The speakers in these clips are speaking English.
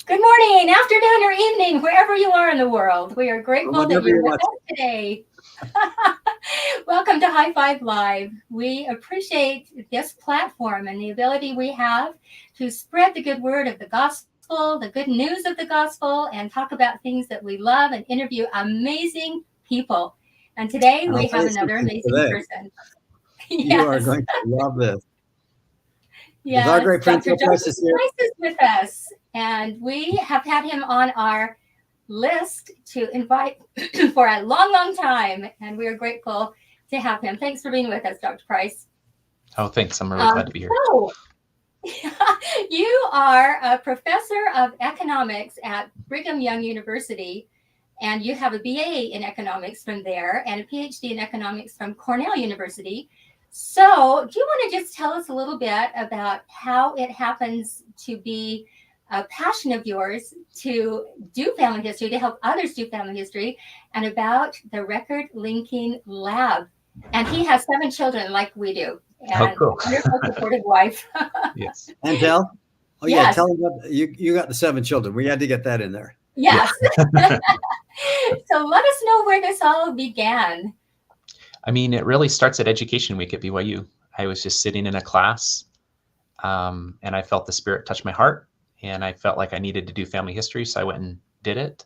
Good morning, afternoon, or evening, wherever you are in the world. We are grateful that Whatever you're you with want. us today. Welcome to High Five Live. We appreciate this platform and the ability we have to spread the good word of the gospel, the good news of the gospel, and talk about things that we love and interview amazing people. And today I'll we tell have you another something amazing today. person. You are Yes, going to love this because our yes, great friend Dr. Phil Price Joseph is here. Price is with us, and we have had him on our list to invite for a long, long time, and we are grateful to have him. Thanks for being with us, Dr. Price. Oh, thanks. I'm really glad to be here. So, you are a professor of economics at Brigham Young University, and you have a BA in economics from there and a PhD in economics from Cornell University. So, do you want to just tell us a little bit about how it happens to be a passion of yours to do family history, to help others do family history, and about the record linking lab? And he has 7 children like we do, Oh, and cool. wonderful supportive wife. Yes. And tell. Oh yeah, Yes. tell him that you got the 7 children. We had to get that in there. Yes. So let us know where this all began. I mean, it really starts at Education Week at BYU. I was just sitting in a class, and I felt the Spirit touch my heart, and I felt like I needed to do family history, so I went and did it,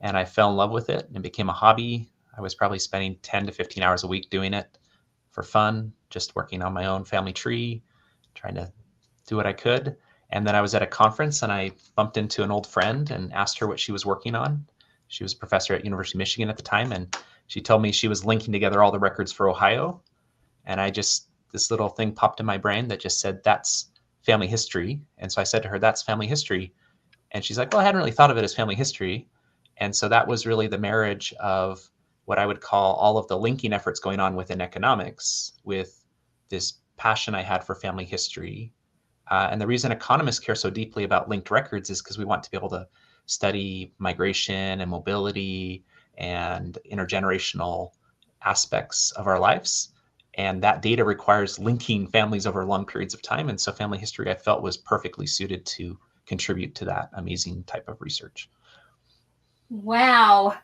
and I fell in love with it, and it became a hobby. I was probably spending 10 to 15 hours a week doing it for fun, just working on my own family tree, trying to do what I could. And then I was at a conference and I bumped into an old friend and asked her what she was working on. She was a professor at University of Michigan at the time, and she told me she was linking together all the records for Ohio. And this little thing popped in my brain that just said, that's family history. And so I said to her, that's family history. And she's like, well, I hadn't really thought of it as family history. And so that was really the marriage of what I would call all of the linking efforts going on within economics with this passion I had for family history. And the reason economists care so deeply about linked records is because we want to be able to study migration and mobility and intergenerational aspects of our lives. And that data requires linking families over long periods of time. And so family history, I felt, was perfectly suited to contribute to that amazing type of research. Wow.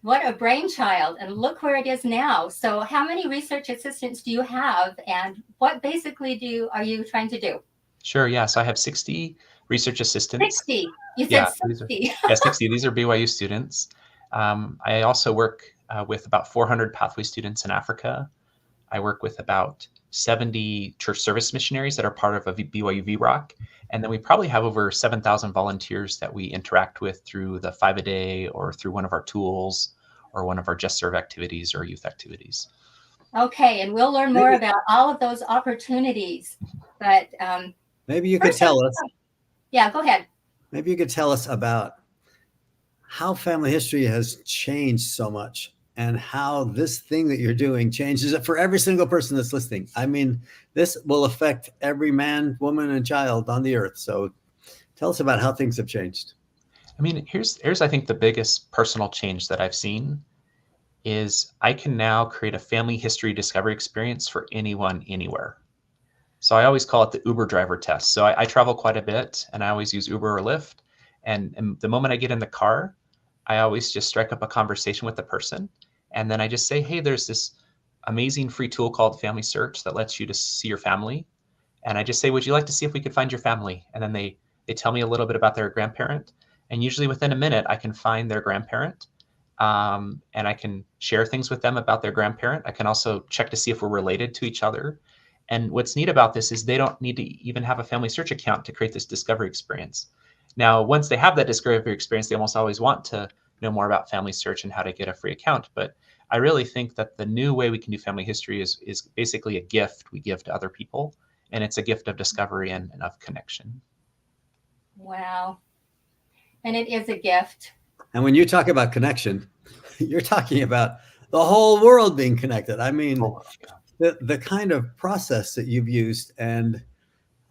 What a brainchild. And look where it is now. So how many research assistants do you have? And what basically are you trying to do? Sure, yeah. So I have 60 research assistants. 60. You said Yeah, 60. yeah, 60. These are BYU students. I also work with about 400 pathway students in Africa. I work with about 70 church service missionaries that are part of a BYU VROC. And then we probably have over 7,000 volunteers that we interact with through the 5-a-day or through one of our tools or one of our Just Serve activities or youth activities. Okay, and we'll learn more about all of those opportunities. But maybe you could tell us. Yeah, go ahead. Maybe you could tell us about how family history has changed so much and how this thing that you're doing changes it for every single person that's listening. I mean, this will affect every man, woman, and child on the earth. So tell us about how things have changed. I mean, here's I think the biggest personal change that I've seen is I can now create a family history discovery experience for anyone, anywhere. So I always call it the Uber driver test. So I travel quite a bit and I always use Uber or Lyft. And the moment I get in the car, I always just strike up a conversation with the person. And then I just say, hey, there's this amazing free tool called Family Search that lets you to see your family. And I just say, would you like to see if we could find your family? And then they tell me a little bit about their grandparent. And usually within a minute, I can find their grandparent. And I can share things with them about their grandparent. I can also check to see if we're related to each other. And what's neat about this is they don't need to even have a Family Search account to create this discovery experience. Now, once they have that discovery experience, they almost always want to know more about Family Search and how to get a free account. But I really think that the new way we can do family history is basically a gift we give to other people. And it's a gift of discovery and of connection. Wow. And it is a gift. And when you talk about connection, you're talking about the whole world being connected. I mean, the kind of process that you've used, and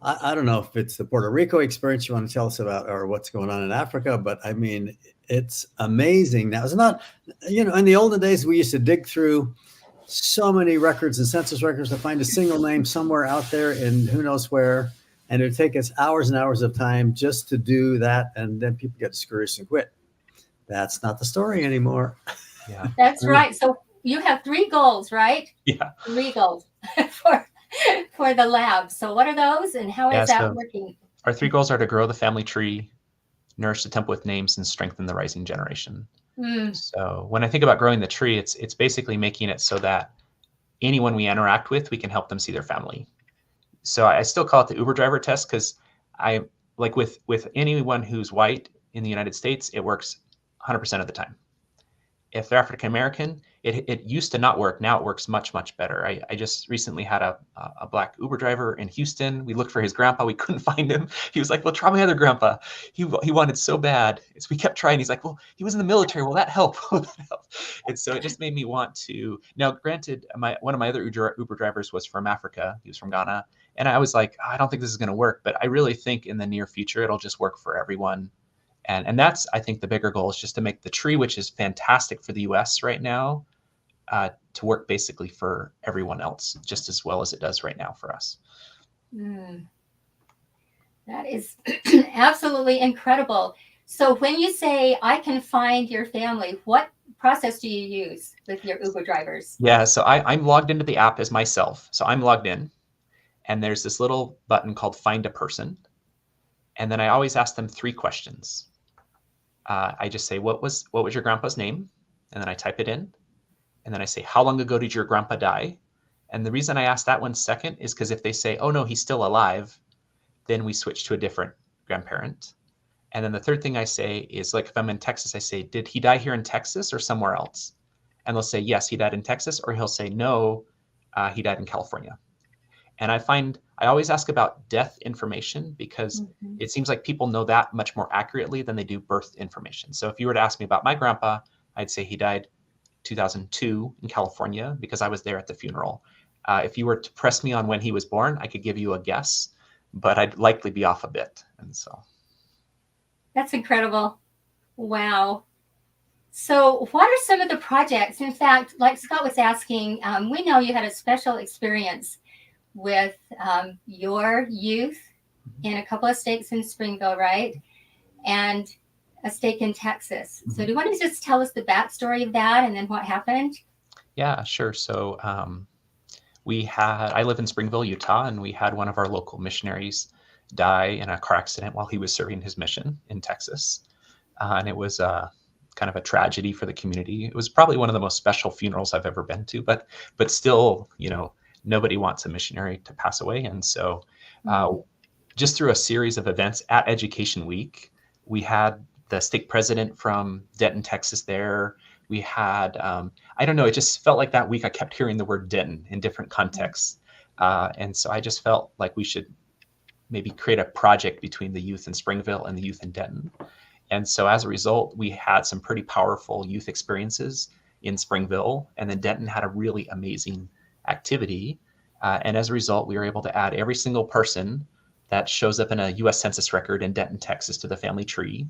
I don't know if it's the Puerto Rico experience you want to tell us about or what's going on in Africa, but I mean, it's amazing. Now, it's not, in the olden days, we used to dig through so many records and census records to find a single name somewhere out there in who knows where. And it would take us hours and hours of time just to do that. And then people get discouraged and quit. That's not the story anymore. Yeah. That's right. So you have 3 goals, right? Yeah. 3 goals for the lab. So what are those, and how Yeah. is that So working? our 3 goals are to grow the family tree, nourish the temple with names, and strengthen the rising generation. Mm, So when I think about growing the tree, it's basically making it so that anyone we interact with, we can help them see their family. So I still call it the Uber driver test, because I like with anyone who's white in the United States, it works 100% of the time. If they're African American, it used to not work. Now it works much, much better. I just recently had a black Uber driver in Houston. We looked for his grandpa. We couldn't find him. He was like, well, try my other grandpa. He wanted so bad. So we kept trying. He's like, well, he was in the military. Will that help? Will that help? And so it just made me want to. Now, granted, one of my other Uber drivers was from Africa. He was from Ghana. And I was like, I don't think this is going to work. But I really think in the near future, it'll just work for everyone. And that's, I think, the bigger goal is just to make the tree, which is fantastic for the US right now, to work basically for everyone else just as well as it does right now for us. mm. That is absolutely incredible. So when you say I can find your family, what process do you use with your Uber drivers? Yeah, so I'm logged into the app as myself. So I'm logged in, and there's this little button called Find a Person. And then I always ask them 3 questions. I just say, what was your grandpa's name? And then I type it in. And then I say, how long ago did your grandpa die? And the reason I ask that one second is because if they say, oh no, he's still alive, then we switch to a different grandparent. And then the third thing I say is, like, if I'm in Texas, I say, did he die here in Texas or somewhere else? And they'll say, yes, he died in Texas. Or he'll say, no, he died in California. And I always ask about death information, because it seems like people know that much more accurately than they do birth information. So if you were to ask me about my grandpa, I'd say he died 2002 in California, because I was there at the funeral. If you were to press me on when he was born, I could give you a guess, but I'd likely be off a bit. And so. That's incredible. Wow. So what are some of the projects? In fact, like Scott was asking, we know you had a special experience with your youth in a couple of states in Springville, right? And a stake in Texas. So do you want to just tell us the backstory of that and then what happened? Yeah, sure. So I live in Springville, Utah, and we had one of our local missionaries die in a car accident while he was serving his mission in Texas. And it was kind of a tragedy for the community. It was probably one of the most special funerals I've ever been to, but still, nobody wants a missionary to pass away. And so just through a series of events at Education Week, we had the stake president from Denton, Texas there. We had, I don't know, it just felt like that week I kept hearing the word Denton in different contexts. And so I just felt like we should maybe create a project between the youth in Springville and the youth in Denton. And so as a result, we had some pretty powerful youth experiences in Springville, and then Denton had a really amazing activity. And as a result, we were able to add every single person that shows up in a US Census record in Denton, Texas to the family tree.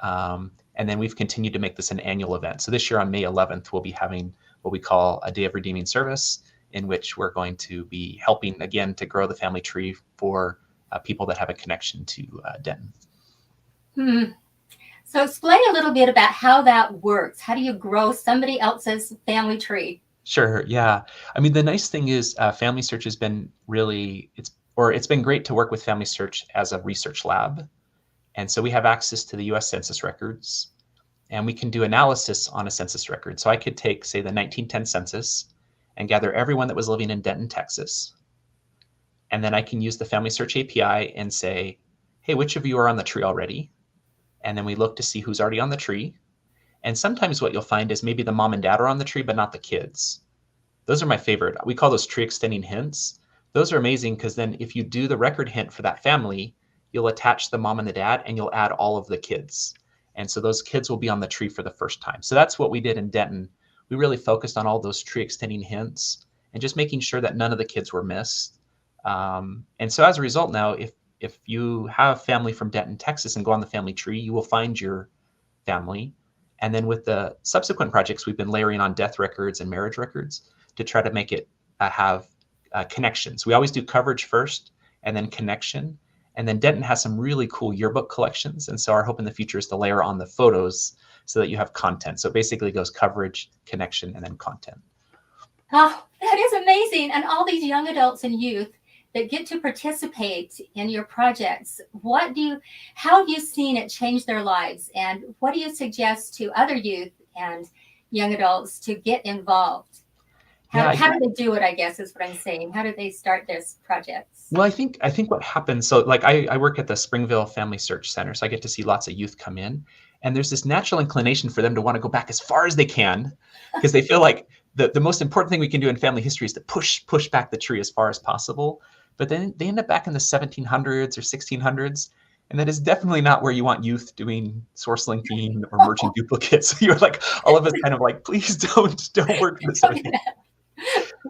And then we've continued to make this an annual event. So this year on May 11th, we'll be having what we call a Day of Redeeming Service, in which we're going to be helping again to grow the family tree for people that have a connection to Denton. So explain a little bit about how that works. How do you grow somebody else's family tree? Sure. Yeah. I mean, the nice thing is Family Search has been it's been great to work with Family Search as a research lab. And so we have access to the US Census records, and we can do analysis on a census record. So I could take, say, the 1910 census and gather everyone that was living in Denton, Texas. And then I can use the Family Search API and say, hey, which of you are on the tree already? And then we look to see who's already on the tree. And sometimes what you'll find is maybe the mom and dad are on the tree, but not the kids. Those are my favorite. We call those tree extending hints. Those are amazing, because then if you do the record hint for that family, you'll attach the mom and the dad, and you'll add all of the kids. And so those kids will be on the tree for the first time. So that's what we did in Denton. We really focused on all those tree extending hints and just making sure that none of the kids were missed. And so as a result now, if you have family from Denton, Texas, and go on the family tree, you will find your family. And then with the subsequent projects, we've been layering on death records and marriage records to try to make it have connections. We always do coverage first, and then connection. And then Denton has some really cool yearbook collections. And so our hope in the future is to layer on the photos so that you have content. So it basically goes coverage, connection, and then content. Oh, that is amazing. And all these young adults and youth that get to participate in your projects, how have you seen it change their lives? And what do you suggest to other youth and young adults to get involved? How do they do it, I guess, is what I'm saying. How do they start this projects? Well, I think what happens, so like I work at the Springville Family Search Center, so I get to see lots of youth come in, and there's this natural inclination for them to want to go back as far as they can, because they feel like the most important thing we can do in family history is to push back the tree as far as possible. But then they end up back in the 1700s or 1600s, and that is definitely not where you want youth doing source linking or merging duplicates. You're like, all of us kind of like, please don't work for this.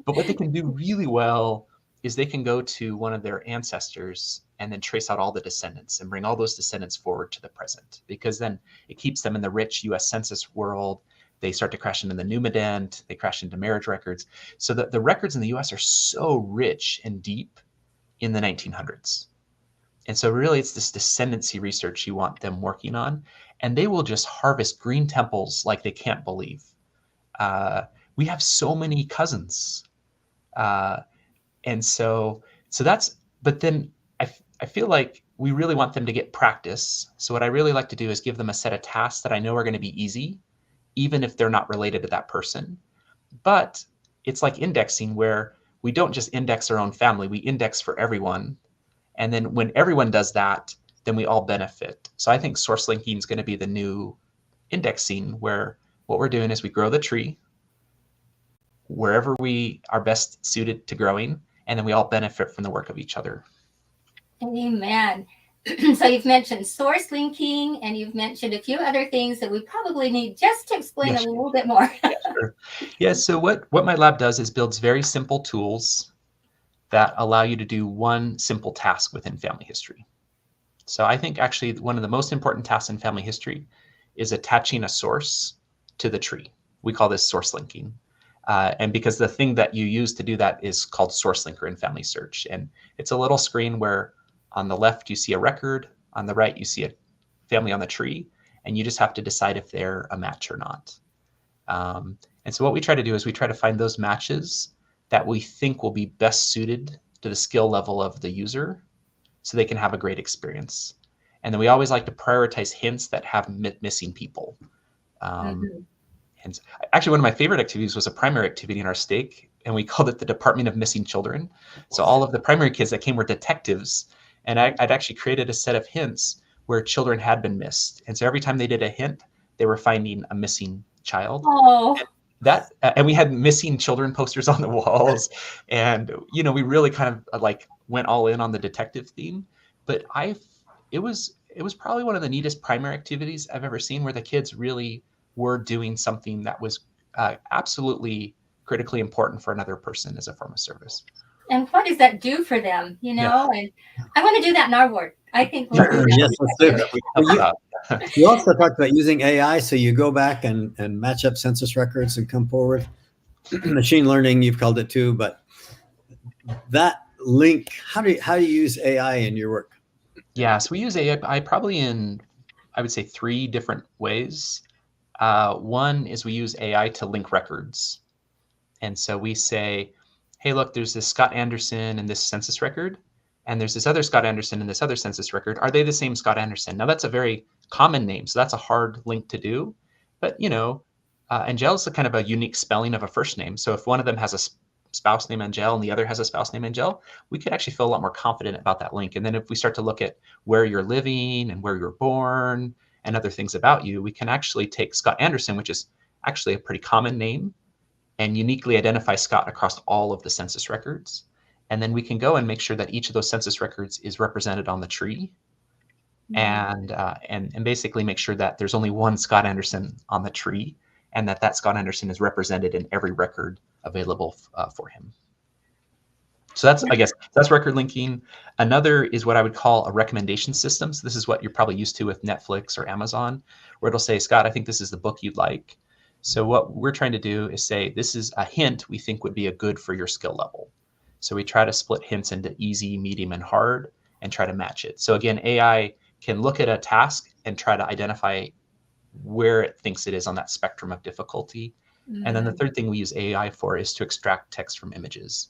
But what they can do really well is they can go to one of their ancestors and then trace out all the descendants and bring all those descendants forward to the present, because then it keeps them in the rich US Census world. They start to crash into the Numident, they crash into marriage records. So the records in the US are so rich and deep in the 1900s. And so really it's this descendancy research you want them working on, and they will just harvest green temples like they can't believe. We have so many cousins. And so that's, but then I feel like we really want them to get practice. So what I really like to do is give them a set of tasks that I know are going to be easy, even if they're not related to that person. But it's like indexing, where we don't just index our own family, we index for everyone. And then when everyone does that, then we all benefit. So I think source linking is going to be the new indexing, where what we're doing is we grow the tree wherever we are best suited to growing, and then we all benefit from the work of each other. Amen. So you've mentioned source linking, and you've mentioned a few other things that we probably need just to explain a little bit more. Sure. Yeah, so what my lab does is builds very simple tools that allow you to do one simple task within family history. So I think actually one of the most important tasks in family history is attaching a source to the tree. We call this source linking. And because the thing that you use to do that is called source linker in family search. And it's a little screen where on the left you see a record, on the right you see a family on the tree, and you just have to decide if they're a match or not. And so what we try to do is we try to find those matches that we think will be best suited to the skill level of the user so they can have a great experience. And then we always like to prioritize hints that have missing people. And actually, one of my favorite activities was a primary activity in our stake, and we called it the Department of Missing Children. So all of the primary kids that came were detectives, and I'd actually created a set of hints where children had been missed. And so every time they did a hint, they were finding a missing child. Oh. And we had missing children posters on the walls, and we really kind of like went all in on the detective theme. But it was probably one of the neatest primary activities I've ever seen, where the kids really were doing something that was absolutely critically important for another person as a form of service. And what does that do for them? And I want to do that in our work. I think we'll do that. Yes, let's do. You also talked about using AI, so you go back and match up census records and come forward. Machine learning, you've called it too, but that link, how do you use AI in your work? Yeah, so we use AI probably in, I would say, 3 different ways. One is we use AI to link records. And so we say, hey, look, there's this Scott Anderson in this census record, and there's this other Scott Anderson in this other census record. Are they the same Scott Anderson? Now, that's a very common name, so that's a hard link to do. But, Angel is a kind of a unique spelling of a first name. So if one of them has a spouse named Angel and the other has a spouse named Angel, we could actually feel a lot more confident about that link. And then if we start to look at where you're living and where you're born and other things about you, we can actually take Scott Anderson, which is actually a pretty common name, and uniquely identify Scott across all of the census records. And then we can go and make sure that each of those census records is represented on the tree, and basically make sure that there's only one Scott Anderson on the tree, and that Scott Anderson is represented in every record available for him. So that's record linking. Another is what I would call a recommendation system. So this is what you're probably used to with Netflix or Amazon, where it'll say, Scott, I think this is the book you'd like. So what we're trying to do is say, this is a hint we think would be a good for your skill level. So we try to split hints into easy, medium, and hard and try to match it. So again, AI can look at a task and try to identify where it thinks it is on that spectrum of difficulty. And then the third thing we use AI for is to extract text from images.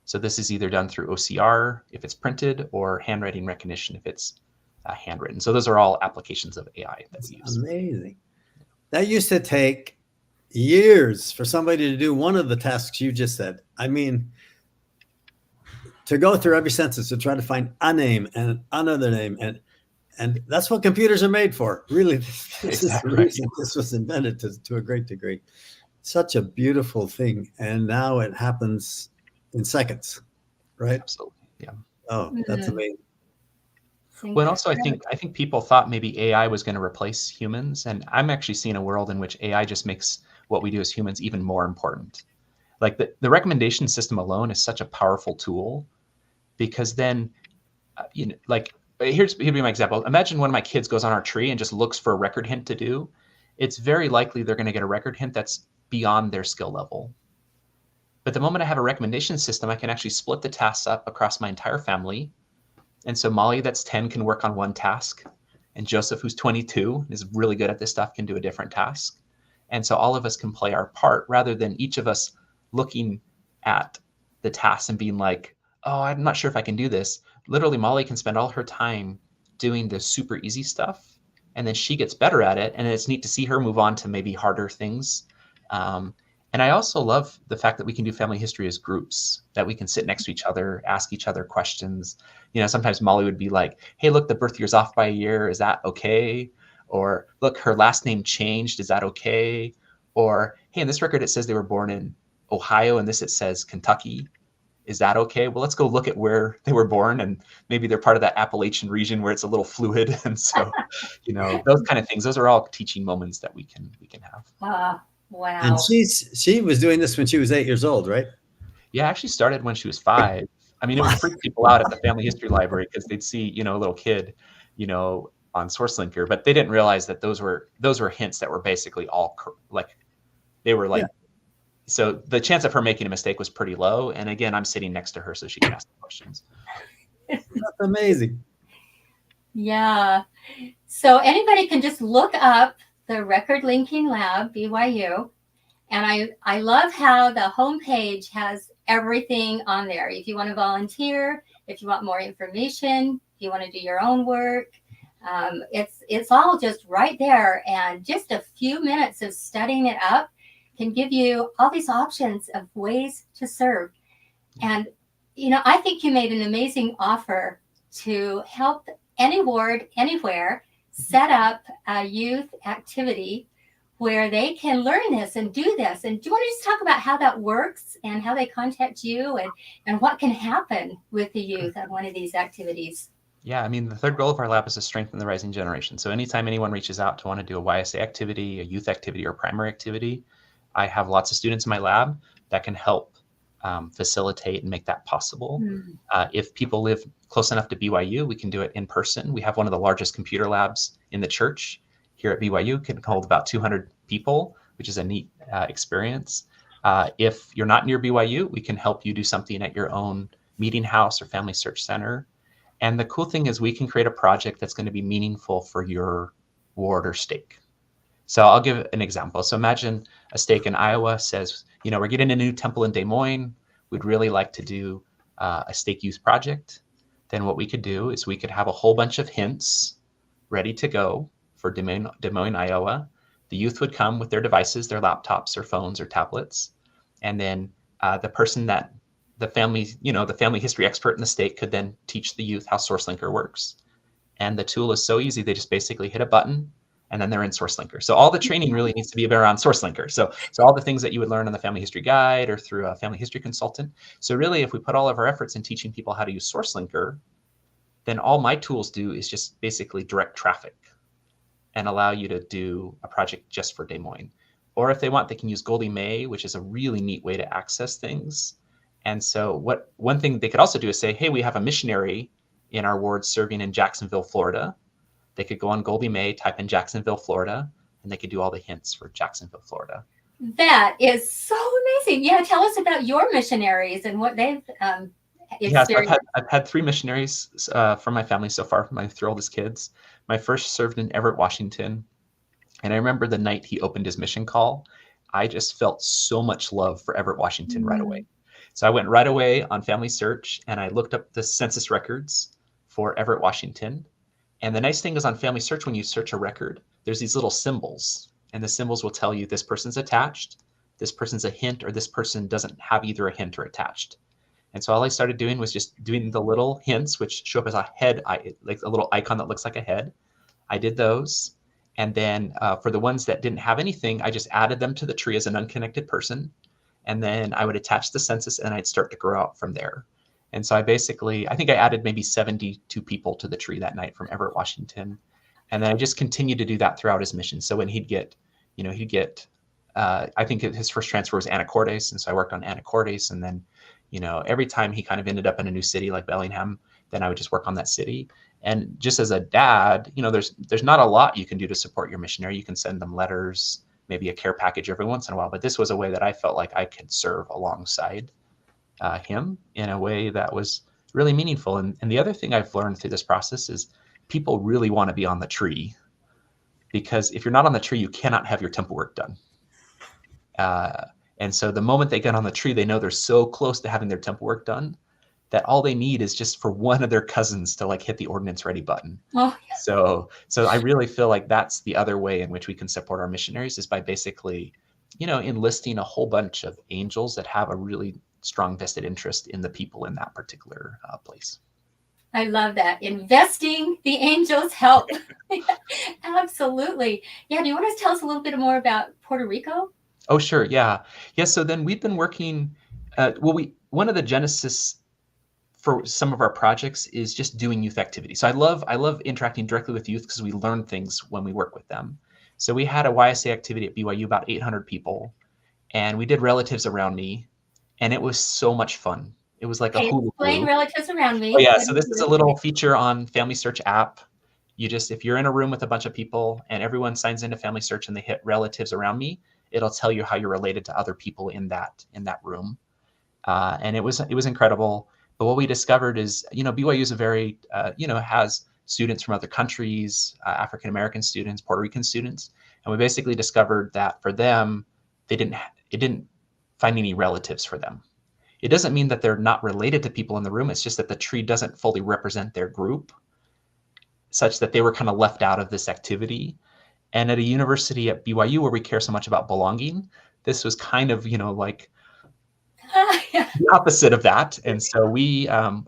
So this is either done through OCR if it's printed, or handwriting recognition if it's handwritten. So those are all applications of AI that we use. Amazing. That used to take years for somebody to do one of the tasks you just said. I mean, to go through every sentence to try to find a name and another name, and that's what computers are made for. Really, this is the reason this was invented to a great degree. Such a beautiful thing, and now it happens in seconds, right? Absolutely, yeah. Oh, that's amazing. Well, also, I think people thought maybe AI was going to replace humans, and I'm actually seeing a world in which AI just makes what we do as humans even more important. Like the recommendation system alone is such a powerful tool, because then, like here'd be my example. Imagine one of my kids goes on our tree and just looks for a record hint to do. It's very likely they're going to get a record hint that's beyond their skill level. But the moment I have a recommendation system, I can actually split the tasks up across my entire family. And so Molly, that's 10, can work on one task. And Joseph, who's 22, is really good at this stuff, can do a different task. And so all of us can play our part, rather than each of us looking at the task and being like, oh, I'm not sure if I can do this. Literally, Molly can spend all her time doing the super easy stuff, and then she gets better at it. And it's neat to see her move on to maybe harder things. And I also love the fact that we can do family history as groups, that we can sit next to each other, ask each other questions. Sometimes Molly would be like, hey, look, the birth year's off by a year. Is that okay? Or look, her last name changed. Is that okay? Or, hey, in this record, it says they were born in Ohio, and this, it says Kentucky. Is that okay? Well, let's go look at where they were born, and maybe they're part of that Appalachian region where it's a little fluid. And so, those kind of things, those are all teaching moments that we can have. Wow. And she was doing this when she was 8 years old, right? Yeah, I actually started when she was 5. I mean, it would freak people out at the family history library, because they'd see, a little kid, on SourceLinker, but they didn't realize that those were hints that were basically all they were like, so the chance of her making a mistake was pretty low. And again, I'm sitting next to her so she can ask the questions. That's amazing. Yeah. So anybody can just look up the Record Linking Lab, BYU. And I love how the homepage has everything on there. If you want to volunteer, if you want more information, if you want to do your own work, it's all just right there. And just a few minutes of studying it up can give you all these options of ways to serve. And, I think you made an amazing offer to help any ward, anywhere, set up a youth activity where they can learn this and do this. And do you want to just talk about how that works and how they contact you and what can happen with the youth on one of these activities? Yeah, I mean, the third goal of our lab is to strengthen the rising generation. So anytime anyone reaches out to want to do a YSA activity, a youth activity, or a primary activity, I have lots of students in my lab that can help facilitate and make that possible. If people live close enough to BYU, we can do it in person. We have one of the largest computer labs in the church here at BYU, can hold about 200 people, which is a neat experience. If you're not near BYU, we can help you do something at your own meeting house or family search center. And the cool thing is we can create a project that's going to be meaningful for your ward or stake. So I'll give an example. So imagine a stake in Iowa says, we're getting a new temple in Des Moines. We'd really like to do a stake youth project. Then what we could do is we could have a whole bunch of hints ready to go for Des Moines, Iowa. The youth would come with their devices, their laptops or phones or tablets. And then the person that the family history expert in the state could then teach the youth how SourceLinker works. And the tool is so easy. They just basically hit a button and then they're in SourceLinker. So all the training really needs to be around SourceLinker. So all the things that you would learn on the family history guide or through a family history consultant. So really, if we put all of our efforts in teaching people how to use SourceLinker, then all my tools do is just basically direct traffic and allow you to do a project just for Des Moines. Or if they want, they can use Goldie May, which is a really neat way to access things. And so one thing they could also do is say, hey, we have a missionary in our ward serving in Jacksonville, Florida. They could go on Goldie May, type in Jacksonville, Florida, and they could do all the hints for Jacksonville, Florida. That is so amazing. Yeah, tell us about your missionaries and what they've Yeah, so experience? I've had three missionaries from my family so far, my three oldest kids. My first served in Everett, Washington. And I remember the night he opened his mission call, I just felt so much love for Everett, Washington right away. Mm. So I went right away on Family Search and I looked up the census records for Everett, Washington. And the nice thing is on Family Search, when you search a record, there's these little symbols, and the symbols will tell you this person's attached, this person's a hint, or this person doesn't have either a hint or attached. And so all I started doing was just doing the little hints, which show up as a head, like a little icon that looks like a head. I did those. And then for the ones that didn't have anything, I just added them to the tree as an unconnected person. And then I would attach the census and I'd start to grow out from there. And so I think I added maybe 72 people to the tree that night from Everett, Washington. And then I just continued to do that throughout his mission. So when he'd get, I think his first transfer was Anacortes. And so I worked on Anacortes. And then, every time he kind of ended up in a new city like Bellingham, then I would just work on that city. And just as a dad, there's not a lot you can do to support your missionary. You can send them letters, maybe a care package every once in a while. But this was a way that I felt like I could serve alongside him in a way that was really meaningful. And the other thing I've learned through this process is people really want to be on the tree, because if you're not on the tree, you cannot have your temple work done. And so the moment they get on the tree, they know they're so close to having their temple work done that all they need is just for one of their cousins to hit the ordinance ready button. Oh, yeah. So I really feel like that's the other way in which we can support our missionaries, is by basically, enlisting a whole bunch of angels that have a really strong vested interest in the people in that particular place. I love that. Investing the angels' help. Absolutely. Yeah. Do you want to tell us a little bit more about Puerto Rico? Oh, sure. Yeah. So then we've been working, one of the genesis for some of our projects is just doing youth activity. So I love interacting directly with youth because we learn things when we work with them. So we had a YSA activity at BYU, about 800 people, and we did relatives around me, and it was so much fun. It was like a hula explain hoop. relatives around me. Oh yeah, so this is a little feature on Family Search app. If you're in a room with a bunch of people and everyone signs into Family Search and they hit relatives around me, it'll tell you how you're related to other people in that room. And it was incredible. But what we discovered is, BYU is a very, has students from other countries, African-American students, Puerto Rican students. And we basically discovered that for them, it didn't find any relatives for them. It doesn't mean that they're not related to people in the room. It's just that the tree doesn't fully represent their group, such that they were kind of left out of this activity. And at a university at BYU, where we care so much about belonging, this was kind of, the opposite of that. And so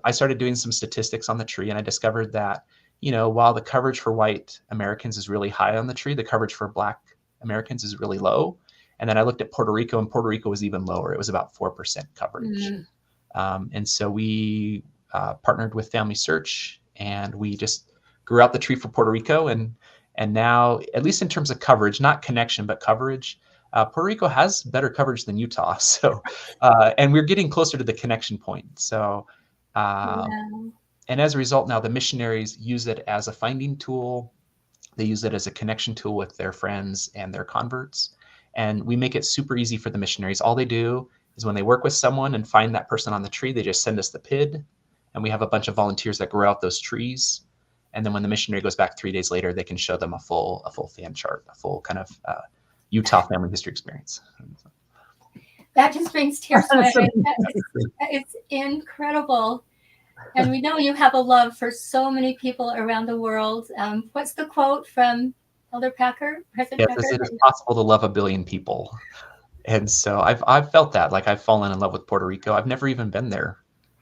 I started doing some statistics on the tree, and I discovered that, while the coverage for white Americans is really high on the tree, the coverage for Black Americans is really low. And then I looked at Puerto Rico, and Puerto Rico was even lower. It was about 4% coverage. And so we partnered with Family Search, and we just grew out the tree for Puerto Rico. And now, at least in terms of coverage, not connection, but coverage, Puerto Rico has better coverage than Utah. So, and we're getting closer to the connection point. So, and as a result, now the missionaries use it as a finding tool. They use it as a connection tool with their friends and their converts. And we make it super easy for the missionaries. All they do is when they work with someone and find that person on the tree, they just send us the PID, and we have a bunch of volunteers that grow out those trees. And then when the missionary goes back 3 days later, they can show them a full fan chart, a full kind of Utah family history experience. That just brings tears to my eyes. It's incredible. And we know you have a love for so many people around the world. What's the quote from Elder Packer? President Packer? It is possible to love a billion people. And so I've felt that, like I've fallen in love with Puerto Rico. I've never even been there.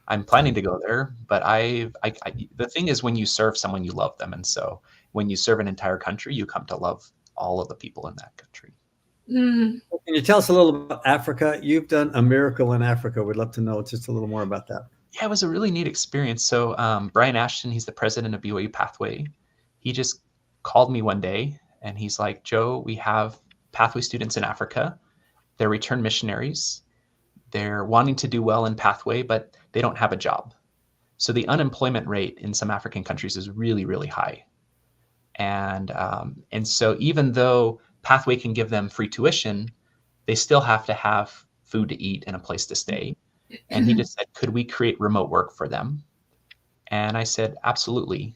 I'm planning to go there, but the thing is, when you serve someone, you love them. And so when you serve an entire country, you come to love all of the people in that country. Can you tell us a little about Africa? You've done a miracle in Africa. We'd love to know just a little more about that. Yeah, it was a really neat experience. So Brian Ashton, he's the president of BYU Pathway. He just called me one day and he's like, Joe, we have Pathway students in Africa. They're returned missionaries. They're wanting to do well in Pathway, but they don't have a job. So the unemployment rate in some African countries is really, really high. And so even though Pathway can give them free tuition, they still have to have food to eat and a place to stay. And he just said, could we create remote work for them? And I said, absolutely.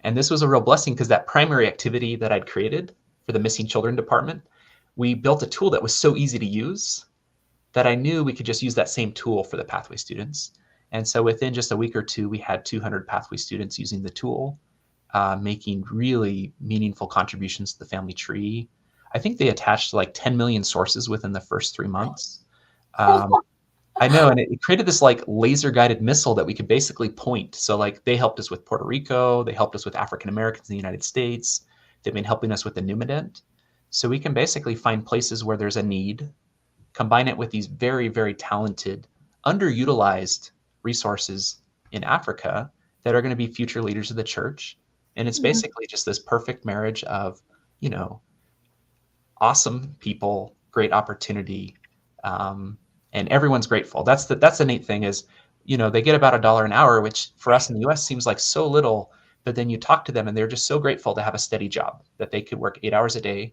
And this was a real blessing because that primary activity that I'd created for the missing children department, we built a tool that was so easy to use that I knew we could just use that same tool for the pathway students. And so within just a week or two, we had 200 pathway students using the tool, making really meaningful contributions to the family tree. I think they attached like 10 million sources within the first 3 months. I know, and it created this like laser guided missile that we could basically point. So like they helped us with Puerto Rico, they helped us with African Americans in the United States, they've been helping us with the Numident. So we can basically find places where there's a need, combine it with these very, very talented, underutilized resources in Africa that are going to be future leaders of the church. And it's basically just this perfect marriage of, you know, awesome people, great opportunity, and everyone's grateful. That's the neat thing is, you know, they get about $1 an hour, which for us in the US seems like so little, but then you talk to them and they're just so grateful to have a steady job that they could work 8 hours a day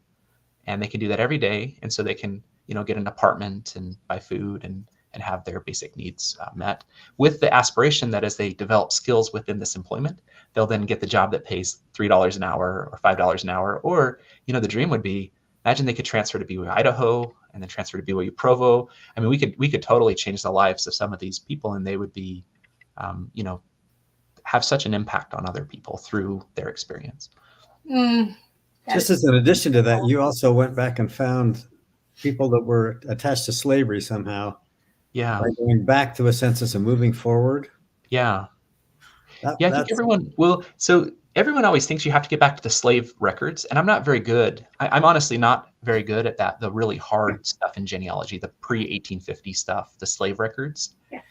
and they can do that every day. And so they can, you know, get an apartment and buy food and have their basic needs met, with the aspiration that as they develop skills within this employment, they'll then get the job that pays $3 an hour or $5 an hour. Or, you know, the dream would be, imagine they could transfer to BYU Idaho and then transfer to BYU Provo. I mean, we could totally change the lives of some of these people, and they would be, you know, have such an impact on other people through their experience. Just as an addition to that, you also went back and found people that were attached to slavery somehow. Yeah. By going back to a census and moving forward. Yeah. I think everyone will. So everyone always thinks you have to get back to the slave records, and I'm not very good. I'm honestly not very good at that, the really hard stuff in genealogy, the pre-1850 stuff, the slave records. Yeah.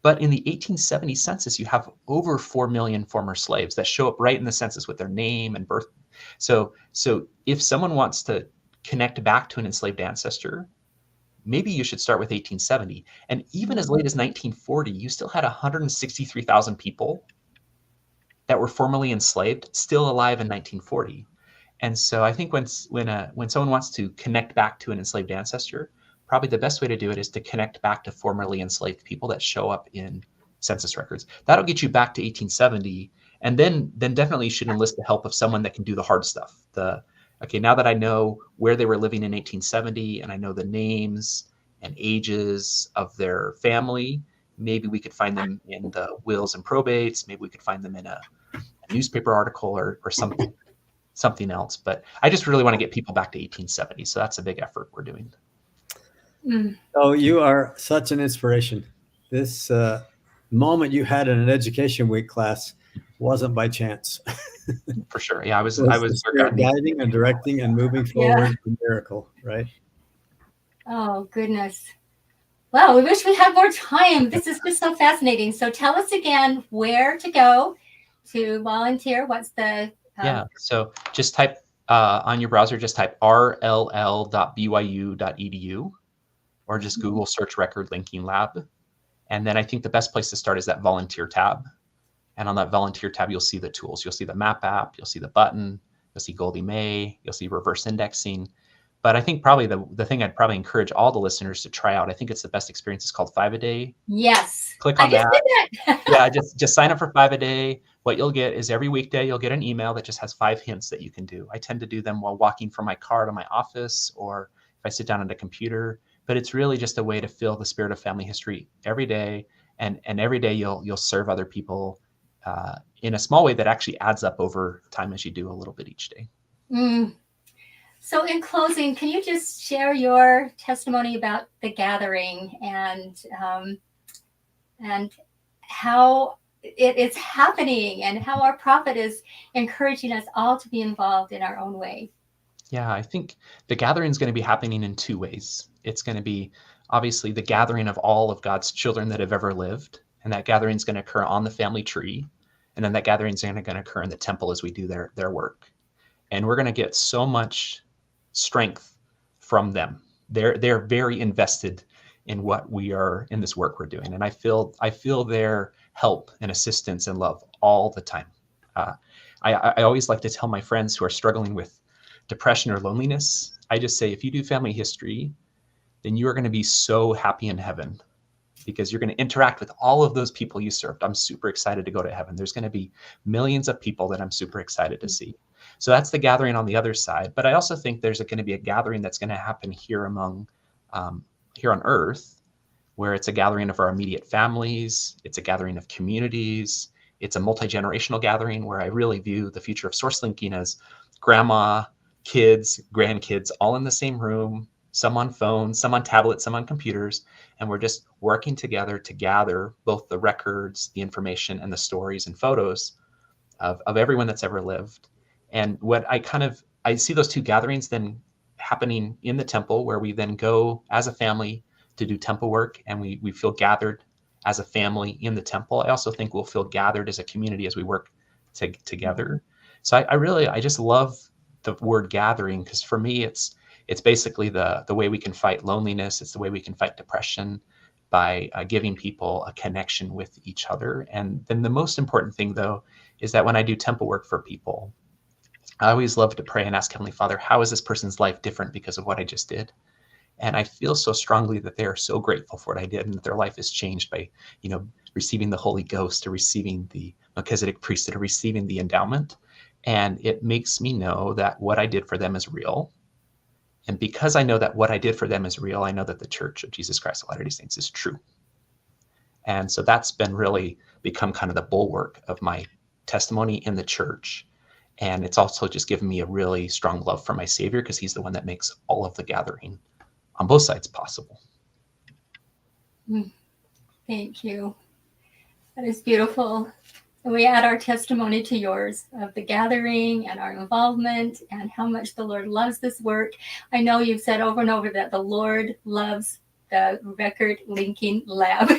But in the 1870 census, you have over 4 million former slaves that show up right in the census with their name and birth. So if someone wants to connect back to an enslaved ancestor, maybe you should start with 1870. And even as late as 1940, you still had 163,000 people that were formerly enslaved still alive in 1940. And so I think when someone wants to connect back to an enslaved ancestor, probably the best way to do it is to connect back to formerly enslaved people that show up in census records. That'll get you back to 1870. And then definitely you should enlist the help of someone that can do the hard stuff. Okay, now that I know where they were living in 1870 and I know the names and ages of their family, maybe we could find them in the wills and probates. Maybe we could find them in a newspaper article or something else. But I just really want to get people back to 1870. So that's a big effort we're doing. Oh, you are such an inspiration. This moment you had in an education week class wasn't by chance. For sure. Yeah, I was guiding and directing and moving forward. Yeah. Miracle, right? Oh, goodness. Well, we wish we had more time. This is just so fascinating. So tell us again where to go to volunteer. What's the... Yeah, so just type on your browser, just type rll.byu.edu or just Google search Record Linking Lab. And then I think the best place to start is that volunteer tab. And on that volunteer tab, you'll see the tools. You'll see the map app, you'll see the button, you'll see Goldie May, you'll see reverse indexing. But I think probably the thing I'd probably encourage all the listeners to try out, I think it's the best experience, is called 5-A-Day. Yes. Click on that. Yeah, just sign up for 5-A-Day. What you'll get is every weekday, you'll get an email that just has 5 hints that you can do. I tend to do them while walking from my car to my office or if I sit down at a computer. But it's really just a way to feel the spirit of family history every day. And every day you'll serve other people in a small way that actually adds up over time as you do a little bit each day. So in closing, can you just share your testimony about the gathering and how it's happening and how our prophet is encouraging us all to be involved in our own way? Yeah, I think the gathering is going to be happening in 2 ways. It's going to be obviously the gathering of all of God's children that have ever lived. And that gathering is going to occur on the family tree. And then that gathering is going to occur in the temple as we do their work. And we're going to get so much strength from them. They're very invested in what we are in this work we're doing. And I feel their help and assistance and love all the time. I always like to tell my friends who are struggling with depression or loneliness, I just say, if you do family history, then you are going to be so happy in heaven because you're going to interact with all of those people you served. I'm super excited to go to heaven. There's going to be millions of people that I'm super excited to see. So that's the gathering on the other side. But I also think there's going to be a gathering that's going to happen here here on earth, where it's a gathering of our immediate families. It's a gathering of communities. It's a multi-generational gathering where I really view the future of source linking as grandma, kids, grandkids, all in the same room, some on phones, some on tablets, some on computers. And we're just working together to gather both the records, the information, and the stories and photos of everyone that's ever lived. And what I see those two gatherings then happening in the temple, where we then go as a family to do temple work, and we feel gathered as a family in the temple. I also think we'll feel gathered as a community as we work together. So I just love the word gathering, because for me it's basically the way we can fight loneliness. It's the way we can fight depression, by giving people a connection with each other. And then the most important thing, though, is that when I do temple work for people, I always love to pray and ask Heavenly Father, how is this person's life different because of what I just did? And I feel so strongly that they are so grateful for what I did, and that their life is changed by, receiving the Holy Ghost, or receiving the Melchizedek priesthood, or receiving the endowment. And it makes me know that what I did for them is real. And because I know that what I did for them is real, I know that the Church of Jesus Christ of Latter-day Saints is true. And so that's been really become kind of the bulwark of my testimony in the church. And it's also just given me a really strong love for my Savior, because he's the one that makes all of the gathering on both sides possible. Thank you. That is beautiful. And we add our testimony to yours of the gathering and our involvement and how much the Lord loves this work. I know you've said over and over that the Lord loves the record linking lab.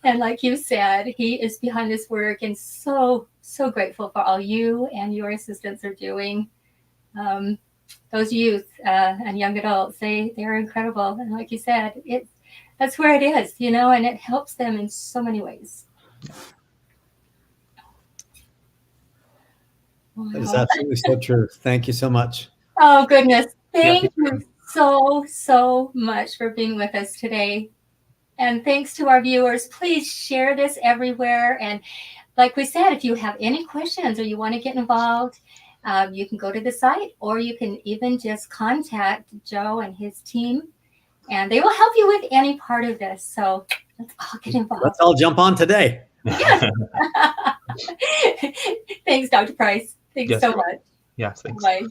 and like you said, he is behind this work, and so grateful for all you and your assistants are doing. Those youth and young adults, they're incredible. And like you said, that's where it is, and it helps them in so many ways. Wow. That is absolutely so true. Thank you so much. Oh, goodness. Thank you so much for being with us today. And thanks to our viewers. Please share this everywhere. And like we said, if you have any questions or you want to get involved, you can go to the site, or you can even just contact Joe and his team, and they will help you with any part of this. So let's all get involved. Let's all jump on today. Yes. Thanks, Dr. Price. Thanks so much. Yeah, thanks. Bye.